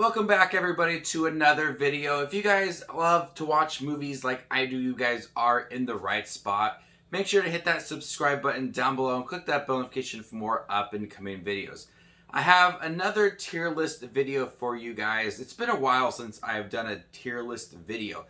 Welcome back everybody to another video. If you guys love to watch movies like I do, you guys are in the right spot. Make sure to hit that subscribe button down below and click that bell notification for more up and coming videos. I have another tier list video for you guys. It's been a while since I've done a tier list video.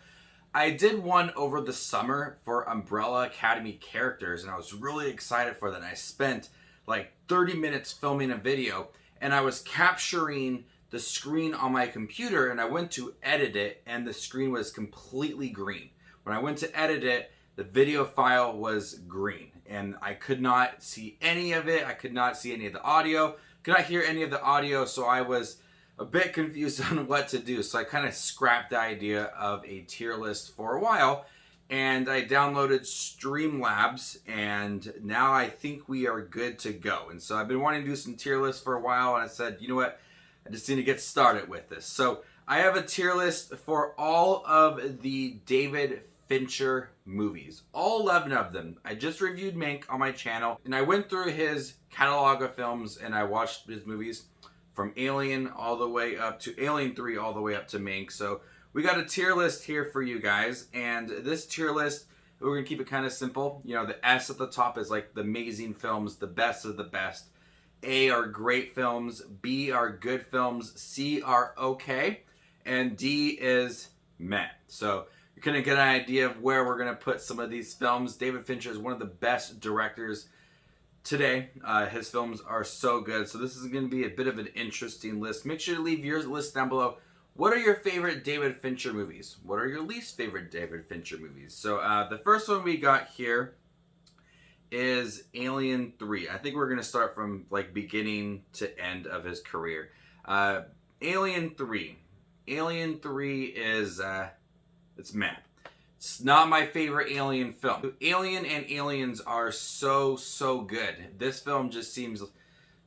I did one over the summer for Umbrella Academy characters and I was really excited for that. I spent like 30 minutes filming a video and I was capturing the screen on my computer and I went to edit it and the screen was completely green. When I went to edit it, the video file was green and I could not see any of it. I could not see any of the audio, could not hear any of the audio, so I was a bit confused on what to do. So I kind of scrapped the idea of a tier list for a while and I downloaded Streamlabs and now I think we are good to go. And so I've been wanting to do some tier lists for a while and I said, you know what? I just need to get started with this. So I have a tier list for all of the David Fincher movies. All 11 of them. I just reviewed Mank on my channel and I went through his catalog of films and I watched his movies from Alien all the way up to Alien 3 all the way up to Mank. So we got a tier list here for you guys, and this tier list, we're going to keep it kind of simple. You know, the S at the top is like the amazing films, the best of the best. A are great films, B are good films, C are okay, and D is meh. So you're going to get an idea of where we're going to put some of these films. David Fincher is one of the best directors today. His films are so good. So this is going to be a bit of an interesting list. Make sure to leave your list down below. What are your favorite David Fincher movies? What are your least favorite David Fincher movies? So the first one we got here is Alien 3. I think we're going to start from like beginning to end of his career. Alien 3. Alien 3 is, it's meh. It's not my favorite Alien film. Alien and Aliens are so good. This film just seems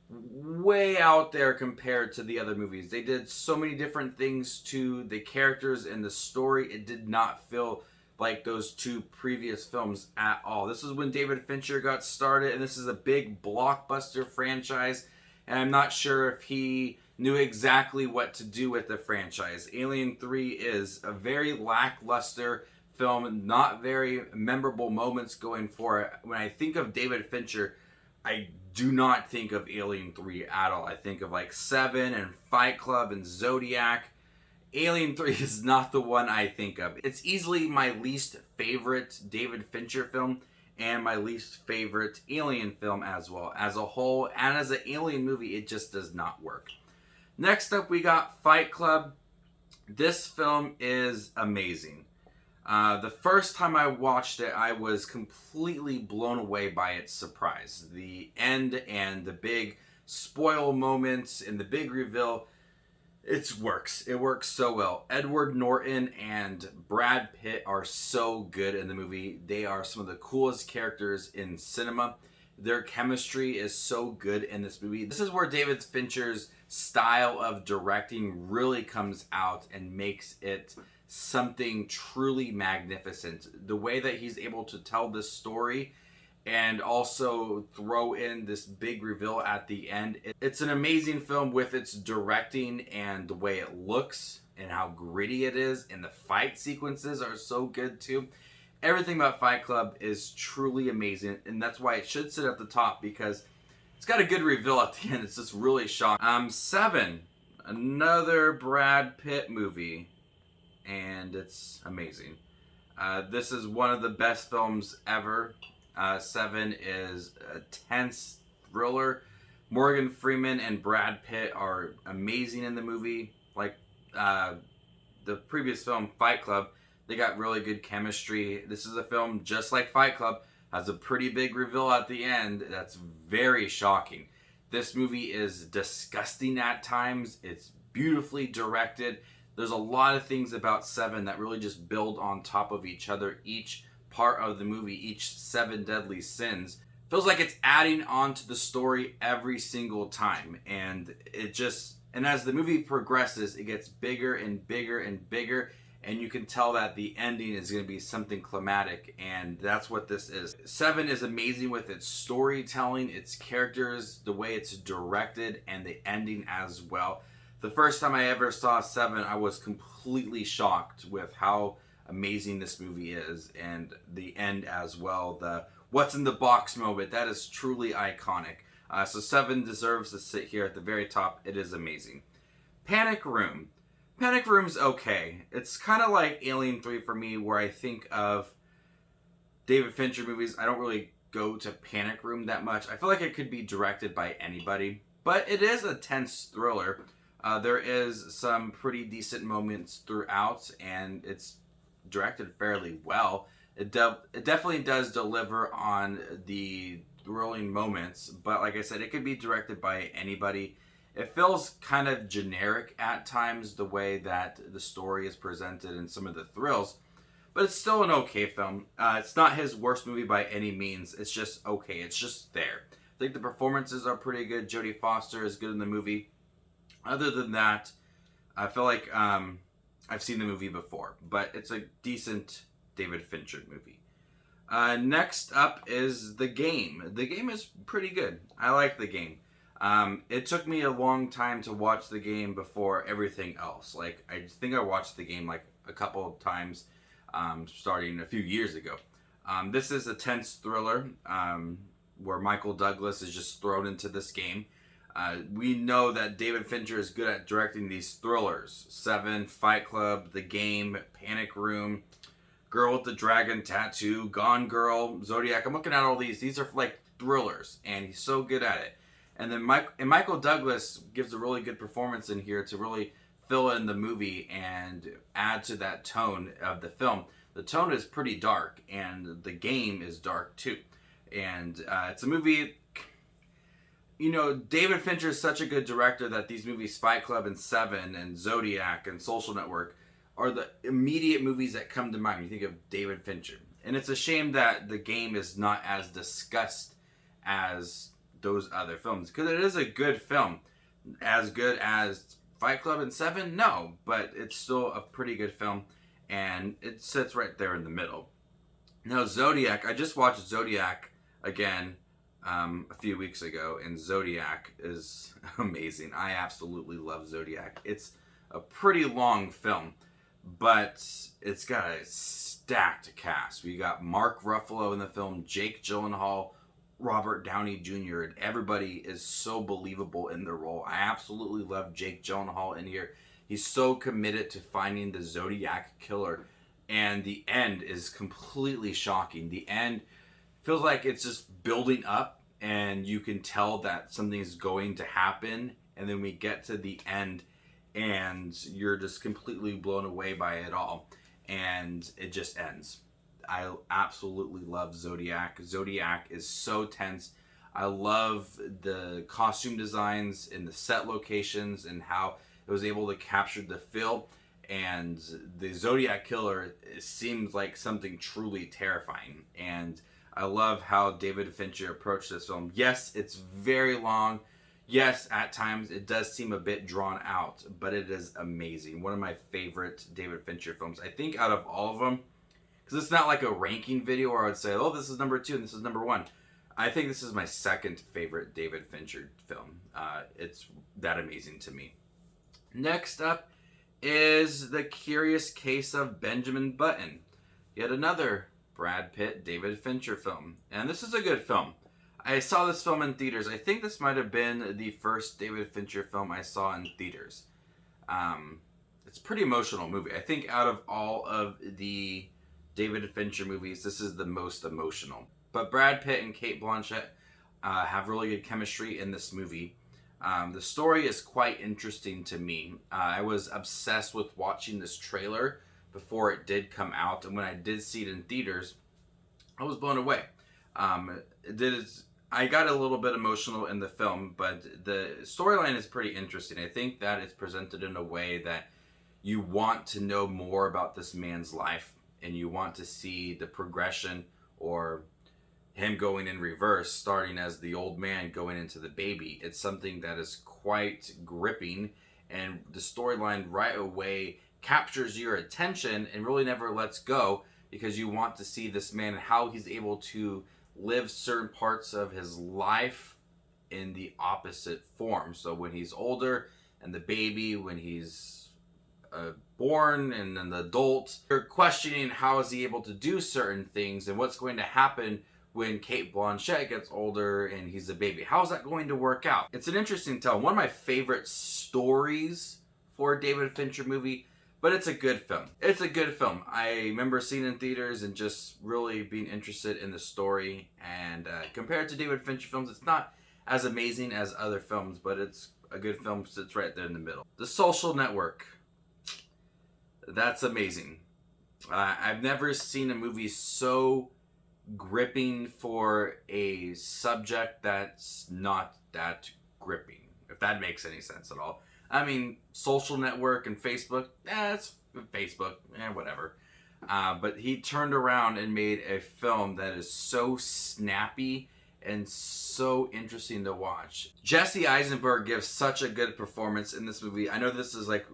way out there compared to the other movies. They did so many different things to the characters and the story. It did not feel like those two previous films at all. This is when David Fincher got started, and this is a big blockbuster franchise, and I'm not sure if he knew exactly what to do with the franchise. Alien 3 is a very lackluster film, not very memorable moments going for it. When I think of David Fincher, I do not think of Alien 3 at all. I think of like Seven and Fight Club and Zodiac. Alien 3 is not the one I think of. It's easily my least favorite David Fincher film and my least favorite Alien film as well. As a whole, and as an Alien movie, it just does not work. Next up, we got Fight Club. This film is amazing. The first time I watched it, I was completely blown away by its surprise. The end and the big spoil moments and the big reveal, it works. It works so well. Edward Norton and Brad Pitt are so good in the movie. They are some of the coolest characters in cinema. Their chemistry is so good in this movie. This is where David Fincher's style of directing really comes out and makes it something truly magnificent. The way that he's able to tell this story and also throw in this big reveal at the end. It's an amazing film with its directing and the way it looks and how gritty it is, and the fight sequences are so good too. Everything about Fight Club is truly amazing, and that's why it should sit at the top, because it's got a good reveal at the end. It's just really shocking. Seven, another Brad Pitt movie, and it's amazing. This is one of the best films ever. Seven is a tense thriller. Morgan Freeman and Brad Pitt are amazing in the movie. Like the previous film, Fight Club, they got really good chemistry. This is a film just like Fight Club, has a pretty big reveal at the end that's very shocking. This movie is disgusting at times. It's beautifully directed. There's a lot of things about Seven that really just build on top of each other. Each part of the movie, each seven deadly sins, feels like it's adding on to the story every single time. And as the movie progresses, it gets bigger and bigger and bigger. And you can tell that the ending is going to be something climatic, and that's what this is. Seven is amazing with its storytelling, its characters, the way it's directed, and the ending as well. The first time I ever saw Seven, I was completely shocked with how amazing this movie is, and the end as well. The what's in the box moment, that is truly iconic. So Seven deserves to sit here at the very top. It is amazing. Panic Room. Panic Room's okay. It's kind of like Alien 3 for me, where I think of David Fincher movies. I don't really go to Panic Room that much. I feel like it could be directed by anybody, but it is a tense thriller. There is some pretty decent moments throughout, and it's directed fairly well. It definitely does deliver on the thrilling moments, but like I said, it could be directed by anybody. It feels kind of generic at times, the way that the story is presented and some of the thrills, but it's still an okay film. It's not his worst movie by any means. It's just okay. It's just there. I think the performances are pretty good. Jodie Foster is good in the movie. Other than that, I feel like I've seen the movie before, but it's a decent David Fincher movie. Next up is The Game. The Game is pretty good. I like The Game. It took me a long time to watch The Game before everything else. Like, I think I watched The Game like a couple of times, starting a few years ago. This is a tense thriller where Michael Douglas is just thrown into this game. We know that David Fincher is good at directing these thrillers. Seven, Fight Club, The Game, Panic Room, Girl with the Dragon Tattoo, Gone Girl, Zodiac. I'm looking at all these. These are like thrillers, and he's so good at it. And then Michael Douglas gives a really good performance in here to really fill in the movie and add to that tone of the film. The tone is pretty dark, and The Game is dark too. And it's a movie... You know, David Fincher is such a good director that these movies, Fight Club and Seven and Zodiac and Social Network, are the immediate movies that come to mind when you think of David Fincher. And it's a shame that The Game is not as discussed as those other films, because it is a good film. As good as Fight Club and Seven? No, but it's still a pretty good film, and it sits right there in the middle. Now, Zodiac, I just watched Zodiac again a few weeks ago, and Zodiac is amazing. I absolutely love Zodiac. It's a pretty long film, but it's got a stacked cast. We got Mark Ruffalo in the film, Jake Gyllenhaal, Robert Downey Jr., and everybody is so believable in their role. I absolutely love Jake Gyllenhaal in here. He's so committed to finding the Zodiac killer, and the end is completely shocking. The end feels like it's just building up, and you can tell that something's going to happen, and then we get to the end, and you're just completely blown away by it all, and it just ends. I absolutely love Zodiac. Zodiac is so tense. I love the costume designs and the set locations and how it was able to capture the feel. And the Zodiac killer seems like something truly terrifying. And I love how David Fincher approached this film. Yes, it's very long. Yes, at times it does seem a bit drawn out, but it is amazing. One of my favorite David Fincher films. I think out of all of them, because it's not like a ranking video where I would say, oh, this is number 2 and this is number 1. I think this is my second favorite David Fincher film. It's that amazing to me. Next up is The Curious Case of Benjamin Button. Yet another Brad Pitt, David Fincher film. And this is a good film. I saw this film in theaters. I think this might have been the first David Fincher film I saw in theaters. It's a pretty emotional movie. I think out of all of the David Fincher movies, this is the most emotional. But Brad Pitt and Cate Blanchett have really good chemistry in this movie. The story is quite interesting to me. I was obsessed with watching this trailer before it did come out, and when I did see it in theaters, I was blown away. I got a little bit emotional in the film, but the storyline is pretty interesting. I think that it's presented in a way that you want to know more about this man's life, and you want to see the progression, or him going in reverse, starting as the old man going into the baby. It's something that is quite gripping, and the storyline right away captures your attention and really never lets go, because you want to see this man and how he's able to live certain parts of his life in the opposite form. So when he's older and the baby when he's born and an adult. You're questioning how is he able to do certain things and what's going to happen when Cate Blanchett gets older and he's a baby. How's that going to work out? It's an interesting tell. One of my favorite stories for a David Fincher movie, but it's a good film. It's a good film. I remember seeing it in theaters and just really being interested in the story. And compared to David Fincher films, it's not as amazing as other films, but it's a good film. Sits right there in the middle. The Social Network. That's amazing. I've never seen a movie so gripping for a subject that's not that gripping, if that makes any sense at all. I mean, Social Network and Facebook, it's Facebook, whatever. But he turned around and made a film that is so snappy and so interesting to watch. Jesse Eisenberg gives such a good performance in this movie. I know this is like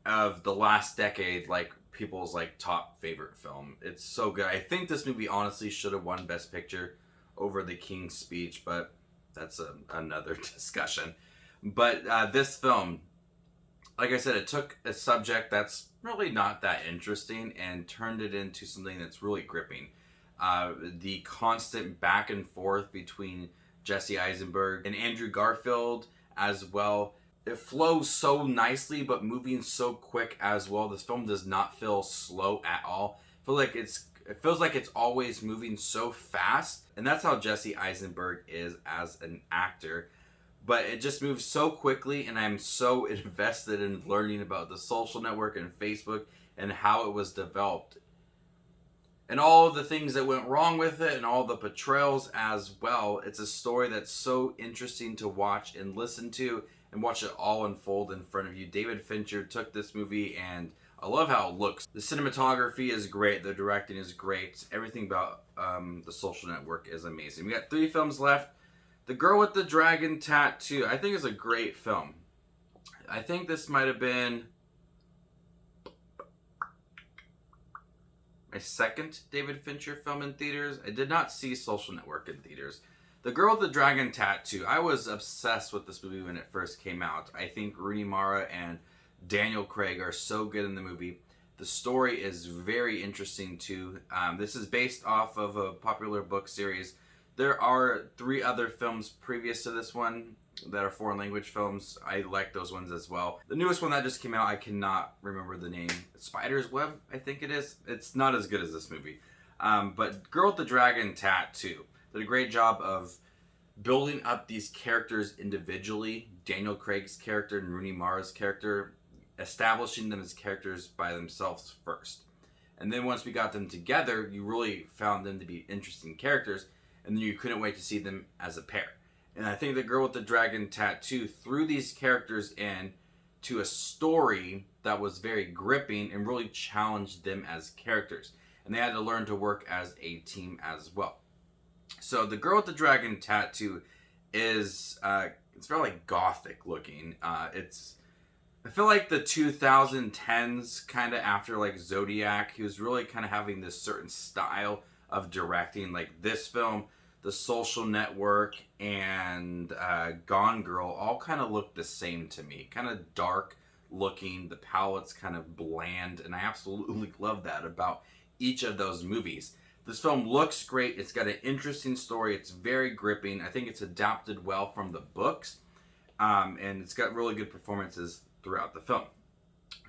of the last decade, like people's like top favorite film. It's so good. I think this movie honestly should have won Best Picture over The King's Speech, but that's another discussion. But this film, like I said, it took a subject that's really not that interesting and turned it into something that's really gripping. The constant back and forth between Jesse Eisenberg and Andrew Garfield as well. It flows so nicely, but moving so quick as well. This film does not feel slow at all. It feels like it's always moving so fast, and that's how Jesse Eisenberg is as an actor. But it just moves so quickly, and I'm so invested in learning about the Social Network and Facebook and how it was developed. And all the things that went wrong with it and all the portrayals as well. It's a story that's so interesting to watch and listen to and watch it all unfold in front of you. David Fincher took this movie, and I love how it looks. The cinematography is great. The directing is great. Everything about the Social Network is amazing. We got 3 films left. The Girl with the Dragon Tattoo, I think is a great film. I think this might have been my second David Fincher film in theaters. I did not see Social Network in theaters. The Girl with the Dragon Tattoo, I was obsessed with this movie when it first came out. I think Rooney Mara and Daniel Craig are so good in the movie. The story is very interesting too. This is based off of a popular book series. There are 3 other films previous to this one that are foreign language films. I like those ones as well. The newest one that just came out, I cannot remember the name. Spider's Web, I think it is. It's not as good as this movie. But Girl with the Dragon Tattoo did a great job of building up these characters individually. Daniel Craig's character and Rooney Mara's character, establishing them as characters by themselves first. And then once we got them together, you really found them to be interesting characters, and then you couldn't wait to see them as a pair. And I think The Girl with the Dragon Tattoo threw these characters in to a story that was very gripping and really challenged them as characters. And they had to learn to work as a team as well. So The Girl with the Dragon Tattoo is it's very like gothic looking. I feel like the 2010s, kind of after like Zodiac, he was really kind of having this certain style of directing. Like this film, The Social Network, and Gone Girl all kind of look the same to me. Kind of dark looking, the palette's kind of bland, and I absolutely love that about each of those movies. This film looks great. It's got an interesting story. It's very gripping. I think it's adapted well from the books. And it's got really good performances throughout the film.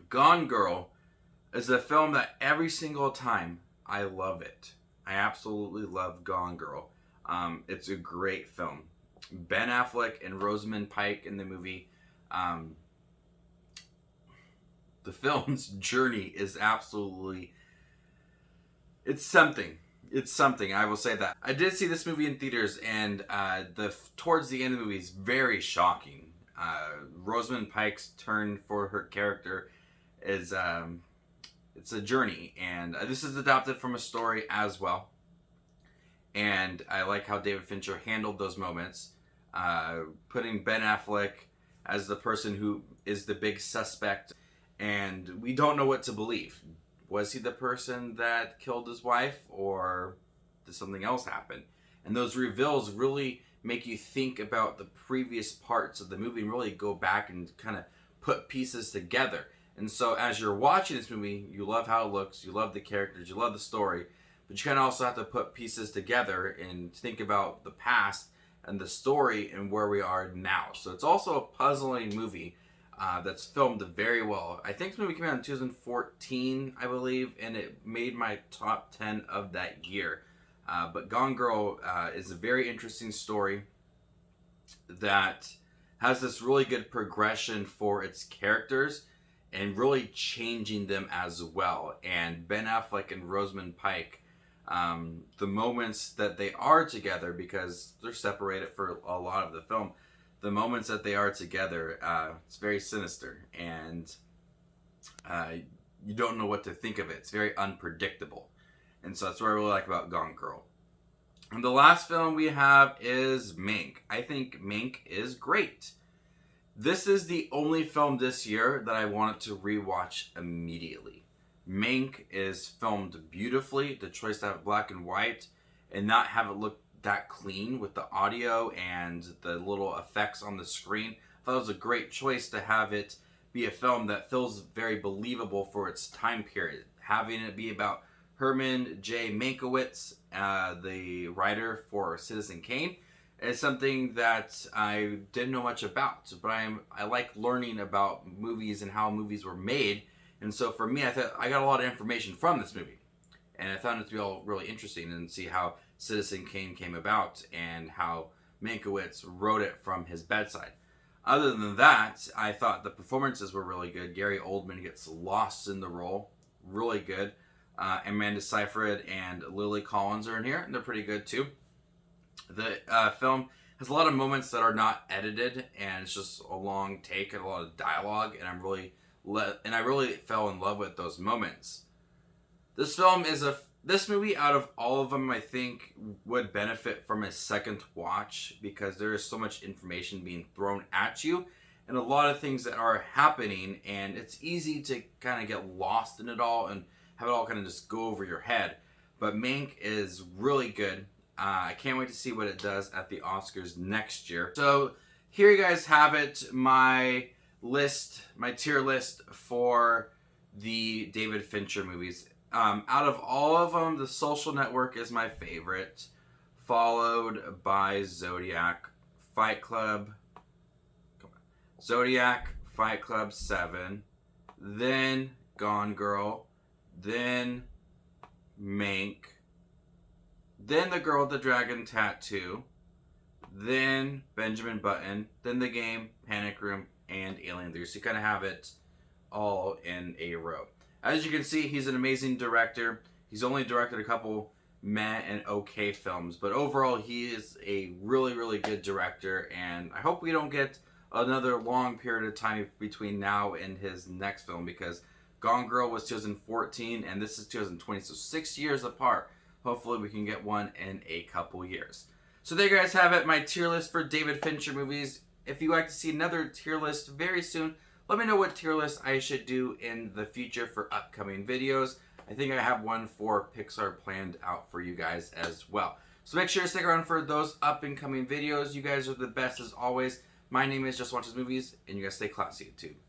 Gone Girl is a film that every single time I love it. I absolutely love Gone Girl. It's a great film. Ben Affleck and Rosamund Pike in the movie. The film's journey is absolutely... It's something. It's something, I will say that. I did see this movie in theaters, and towards the end of the movie is very shocking. Rosamund Pike's turn for her character is it's a journey, and this is adapted from a story as well. And I like how David Fincher handled those moments, putting Ben Affleck as the person who is the big suspect, and we don't know what to believe. Was he the person that killed his wife, or did something else happen? And those reveals really make you think about the previous parts of the movie and really go back and kind of put pieces together. And so as you're watching this movie, you love how it looks, you love the characters, you love the story, but you kind of also have to put pieces together and think about the past and the story and where we are now. So it's also a puzzling movie that's filmed very well. I think this movie came out in 2014, I believe, and it made my top 10 of that year. But Gone Girl is a very interesting story that has this really good progression for its characters and really changing them as well. And Ben Affleck and Rosamund Pike, the moments that they are together, because they're separated for a lot of the film, the moments that they are together, it's very sinister, and you don't know what to think of it. It's very unpredictable. And so that's what I really like about Gone Girl. And the last film we have is Mank. I think Mank is great. This is the only film this year that I wanted to rewatch immediately. Mank is filmed beautifully. The choice to have it black and white and not have it look that clean with the audio and the little effects on the screen. I thought it was a great choice to have it be a film that feels very believable for its time period. Having it be about Herman J. Mankiewicz, the writer for Citizen Kane, is something that I didn't know much about. But I like learning about movies and how movies were made. And so for me, I thought I got a lot of information from this movie. And I found it to be all really interesting and see how Citizen Kane came about and how Mankiewicz wrote it from his bedside. Other than that, I thought the performances were really good. Gary Oldman gets lost in the role. Really good. Amanda Seyfried and Lily Collins are in here, and they're pretty good too. The film has a lot of moments that are not edited, and it's just a long take and a lot of dialogue, and I really fell in love with those moments. This movie, out of all of them, I think would benefit from a second watch, because there is so much information being thrown at you and a lot of things that are happening, and it's easy to kind of get lost in it all and have it all kind of just go over your head. But Mank is really good. I can't wait to see what it does at the Oscars next year. So here you guys have it, my tier list for the David Fincher movies. Out of all of them, The Social Network is my favorite, followed by Zodiac, Fight Club 7, then Gone Girl, then Mank, then The Girl with the Dragon Tattoo, then Benjamin Button, then The Game, Panic Room, and Alien 3. So you kind of have it all in a row. As you can see, he's an amazing director. He's only directed a couple meh and okay films, but overall he is a really, really good director, and I hope we don't get another long period of time between now and his next film, because Gone Girl was 2014 and this is 2020, so 6 years apart. Hopefully we can get one in a couple years. So there you guys have it, my tier list for David Fincher movies. If you'd like to see another tier list very soon, let me know what tier list I should do in the future for upcoming videos. I think I have one for Pixar planned out for you guys as well. So make sure to stick around for those up and coming videos. You guys are the best as always. My name is Just Watches Movies, and you guys stay classy too.